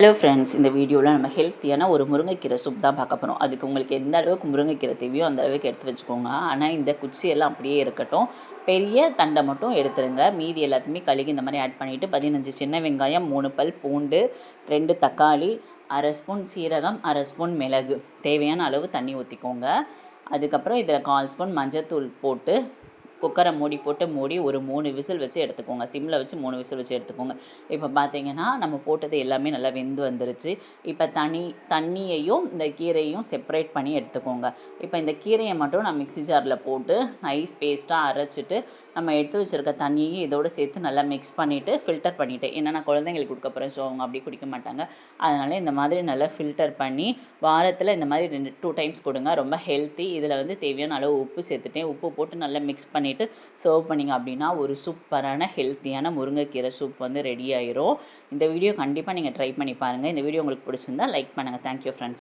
Hello friends, இந்த வீடியோவில் நம்ம ஹெல்த்தியான ஒரு முருங்கைக்கீரை சூப் தான் பார்க்க போகிறோம். அதுக்கு உங்களுக்கு எந்த அளவுக்கு முருங்கைக்கீரை தேவையோ அந்த அளவுக்கு எடுத்து வச்சுக்கோங்க. ஆனால் இந்த குச்சியெல்லாம் அப்படியே இருக்கட்டும். பெரிய தண்டை மட்டும் எடுத்துருங்க. மீதி எல்லாத்தையுமே கழுகி இந்த மாதிரி ஆட் பண்ணிவிட்டு 15 சின்ன வெங்காயம், 3 பல் பூண்டு, 2 தக்காளி, அரை ஸ்பூன் சீரகம், அரை ஸ்பூன் மிளகு, தேவையான அளவு தண்ணி ஊற்றிக்கோங்க. அதுக்கப்புறம் இதில் 1/4 ஸ்பூன் மஞ்சத்தூள் போட்டு குக்கரை மூடி ஒரு 3 விசில் வச்சு எடுத்துக்கோங்க. சிம்மில் வச்சு 3 விசில் வச்சு எடுத்துக்கோங்க. இப்போ பார்த்தீங்கன்னா நம்ம போட்டது எல்லாமே நல்லா வெந்து வந்துருச்சு. இப்போ தண்ணியையும் இந்த கீரையும் செப்பரேட் பண்ணி எடுத்துக்கோங்க. இப்போ இந்த கீரையை மட்டும் நான் மிக்ஸி ஜாரில் போட்டு நைஸ் பேஸ்ட்டாக அரைச்சிட்டு நம்ம எடுத்து வச்சுருக்க தண்ணியும் இதோடு சேர்த்து நல்லா மிக்ஸ் பண்ணிவிட்டு ஃபில்டர் பண்ணிவிட்டு, ஏன்னா நான் குழந்தைங்களுக்கு கொடுக்க போகிறேன், ஸோ அவங்க அப்படி குடிக்க மாட்டாங்க. அதனால் இந்த மாதிரி நல்லா ஃபில்டர் பண்ணி வாரத்தில் இந்த மாதிரி 2 டைம்ஸ் கொடுங்க. ரொம்ப ஹெல்த்தி. இதில் வந்து தேவையான அளவு உப்பு சேர்த்துட்டேன். உப்பு போட்டு நல்லா மிக்ஸ் பண்ணிவிட்டு சர்வ் பண்ணிங்க அப்படின்னா ஒரு சூப்பரான ஹெல்த்தியான முருங்கைக்கீரை சூப் வந்து ரெடி ஆயிரும். இந்த வீடியோ கண்டிப்பாக நீங்கள் ட்ரை பண்ணி பாருங்கள். இந்த வீடியோ உங்களுக்கு பிடிச்சிருந்தா லைக் பண்ணுங்கள். Thank you friends.